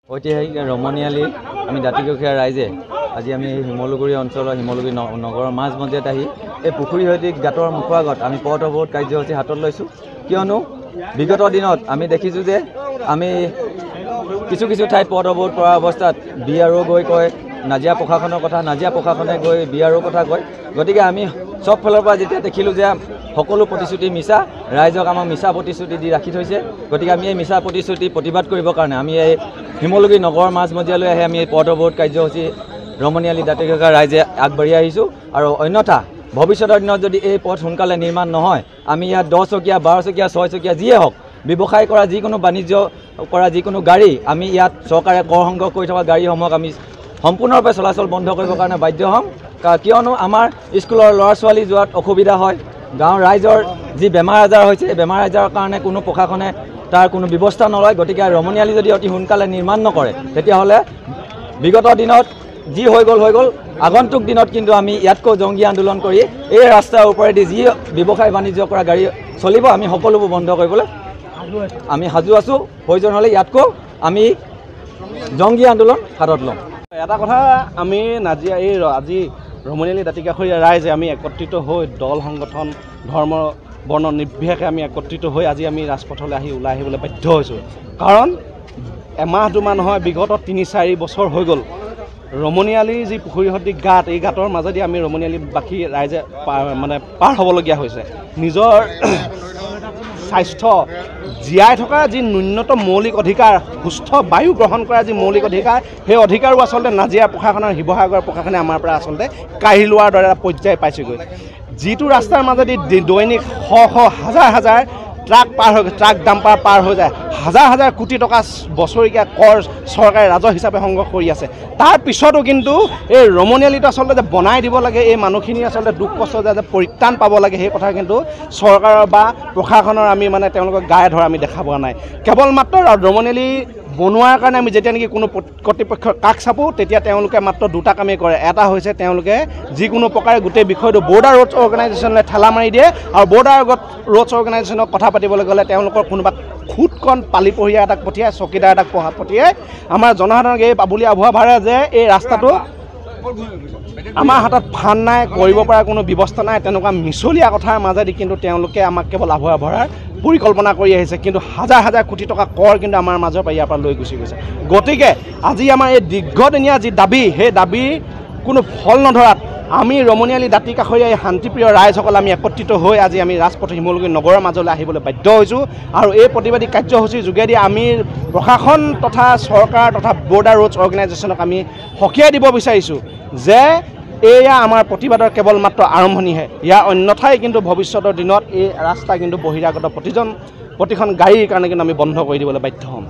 ঐতিহাসিক ৰমণীয়ালী আমি দাঁতিকাষৰীয়া ৰাইজে আজি আমি শিমলুগুৰি অঞ্চলৰ শিমলুগুৰি নগৰৰ মাজমজিয়াত আহি এই পুখুৰীসদৃশ গাঁতৰ মুখৰ আগত আমি পথ অৱৰোধ কাৰ্যসূচী হাতত লৈছোঁ। কিয়নো বিগত দিনত আমি দেখিছোঁ যে আমি কিছু ঠাইত পথ অৱৰোধ কৰা অৱস্থাত BRO গৈ কয় নাজিৰা প্ৰশাসনৰ কথা, নাজিৰা প্ৰশাসনে গৈ BRO কথা কয়। গতিকে আমি সব ফালৰ পৰা যেতিয়া দেখিলোঁ যে সকলো প্ৰতিশ্ৰুতি মিছা, ৰাইজক আমাক মিছা প্ৰতিশ্ৰুতি দি ৰাখি থৈছে। গতিকে আমি এই মিছা প্ৰতিশ্ৰুতি প্ৰতিবাদ কৰিবৰ কাৰণে আমি এই শিমলুগুৰি নগৰৰ মাজমজিয়ালৈ আহি আমি এই পথ অৱৰোধ কাৰ্যসূচী ৰমণীয়ালী দাঁতিকাষৰীয়া ৰাইজে আগবাঢ়ি আহিছোঁ। আৰু অন্যথা ভৱিষ্যতৰ দিনত যদি এই পথ সোনকালে নিৰ্মাণ নহয়, আমি ইয়াত 10 চকীয়া 12 চকীয়া 6 চকীয়া যিয়ে হওক ব্যৱসায় কৰা যিকোনো বাণিজ্য কৰা যিকোনো গাড়ী আমি ইয়াত চৰকাৰে কৰ সংগ্ৰহ কৰি থকা গাড়ীসমূহক আমি সম্পূৰ্ণৰূপে চলাচল বন্ধ কৰিবৰ কাৰণে বাধ্য হ'ম। কিয়নো আমাৰ স্কুলৰ ল'ৰা ছোৱালী যোৱাত অসুবিধা হয়, গাঁৱৰ ৰাইজৰ যি বেমাৰ আজাৰ হৈছে এই বেমাৰ আজাৰৰ কাৰণে কোনো প্ৰশাসনে তাৰ কোনো ব্যৱস্থা নলয়। গতিকে ৰমণীয়ালী যদি অতি সোনকালে নিৰ্মাণ নকৰে তেতিয়াহ'লে বিগত দিনত যি হৈ গ'ল আগন্তুক দিনত কিন্তু আমি ইয়াতকৈ জংগী আন্দোলন কৰি এই ৰাস্তাৰ ওপৰেদি যি ব্যৱসায় বাণিজ্য কৰা গাড়ী চলিব আমি সকলোবোৰ বন্ধ কৰিবলৈ আমি সাজু আছোঁ। প্ৰয়োজন হ'লে ইয়াতকৈ আমি জংগী আন্দোলন হাতত ল'ম। এটা কথা আমি নাজিৰা এই আজি ৰমণীয়ালী দাঁতিকাষৰীয়া ৰাইজে আমি একত্ৰিত হৈ দল সংগঠন ধৰ্ম বৰ্ণ নিৰ্বিশেষে আমি একত্ৰিত হৈ আজি আমি ৰাজপথলৈ আহি ওলাই আহিবলৈ বাধ্য হৈছোঁ। কাৰণ এমাহ দুমাহ নহয়, বিগত 3-4 বছৰ হৈ গ'ল ৰমণীয়ালীৰ যি পুখুৰীসদৃশ গাঁত, এই গাঁতৰ মাজেদি আমি ৰমণীয়ালীবাসী ৰাইজে পাৰ হ'বলগীয়া হৈছে। নিজৰ স্বাস্থ্য জীয়াই থকা যি ন্যূনতম মৌলিক অধিকাৰ, সুস্থ বায়ু গ্ৰহণ কৰা যি মৌলিক অধিকাৰ, সেই অধিকাৰো আচলতে নাজিৰা প্ৰশাসনৰ শিৱসাগৰ প্ৰশাসনে আমাৰ পৰা আচলতে কাঢ়ি লোৱাৰ দৰে এটা পৰ্যায় পাইছেগৈ। যিটো ৰাস্তাৰ মাজেদি দৈনিক হাজাৰ ট্ৰাক ডাম্পাৰ পাৰ হৈ যায়, হাজাৰ কোটি টকা বছৰীয়া কৰ চৰকাৰে ৰাজহ হিচাপে সংগ্ৰহ কৰি আছে। তাৰ পিছতো কিন্তু এই ৰমণীয়ালীটো আচলতে যে বনাই দিব লাগে, এই মানুহখিনি আচলতে দুখ কষ্ট যে পৰিত্ৰাণ পাব লাগে, সেই কথা কিন্তু চৰকাৰৰ বা প্ৰশাসনৰ আমি তেওঁলোকক গায়ে ধৰা আমি দেখা পোৱা নাই। কেৱল মাত্ৰ ৰমণীয়ালী বনোৱাৰ কাৰণে আমি যেতিয়া নেকি কোনো কৰ্তৃপক্ষৰ কাষ চাপোঁ তেতিয়া তেওঁলোকে মাত্ৰ দুটা কামেই কৰে। এটা হৈছে তেওঁলোকে যিকোনো প্ৰকাৰে গোটেই বিষয়টো বৰ্ডাৰ ৰোডছ অৰ্গেনাইজেশ্যনলৈ ঠেলা মাৰি দিয়ে, আৰু বৰ্ডাৰ ৰোডছ অৰ্গেনাইজেশ্যনক কথা পাতিবলৈ গ'লে তেওঁলোকৰ কোনোবা খুদকণ পালিপহৰীয়া এটাক পঠিয়াই, চকীদাৰ এটাক পঠিয়াই আমাৰ জনসাধাৰণক এই পাবুলীয়া আভুৱা ভাৰে যে এই ৰাস্তাটো আমাৰ হাতত ফাণ্ড নাই, কৰিব পৰা কোনো ব্যৱস্থা নাই, তেনেকুৱা মিছলীয়া কথাৰ মাজেদি কিন্তু তেওঁলোকে আমাক কেৱল আভুৱা ভৰাৰ পৰিকল্পনা কৰি আহিছে। কিন্তু হাজাৰ কোটি টকা কৰ কিন্তু আমাৰ মাজৰ পৰা ইয়াৰ পৰা লৈ গুচি গৈছে। গতিকে আজি আমাৰ এই দীৰ্ঘদিনীয়া যি দাবী, সেই দাবী কোনো ফল নধৰাত আমি ৰমণীয়ালী দাঁতিকাষৰীয়া এই শান্তিপ্ৰিয় ৰাইজসকল আমি একত্ৰিত হৈ আজি আমি ৰাজপথ শিমলুগুৰি নগৰৰ মাজলৈ আহিবলৈ বাধ্য হৈছোঁ। আৰু এই প্ৰতিবাদী কাৰ্যসূচীৰ যোগেদি আমি প্ৰশাসন তথা চৰকাৰ তথা বৰ্ডাৰ ৰোডছ অৰ্গেনাইজেশ্যনক আমি সকীয়াই দিব বিচাৰিছোঁ যে এয়া আমাৰ প্ৰতিবাদৰ কেৱল মাত্ৰ আৰম্ভণিহে। ইয়াৰ অন্যথাই কিন্তু ভৱিষ্যতৰ দিনত এই ৰাস্তা কিন্তু বহিৰাগত প্ৰতিখন গাড়ীৰ কাৰণে কিন্তু আমি বন্ধ কৰি দিবলৈ বাধ্য হ'ম।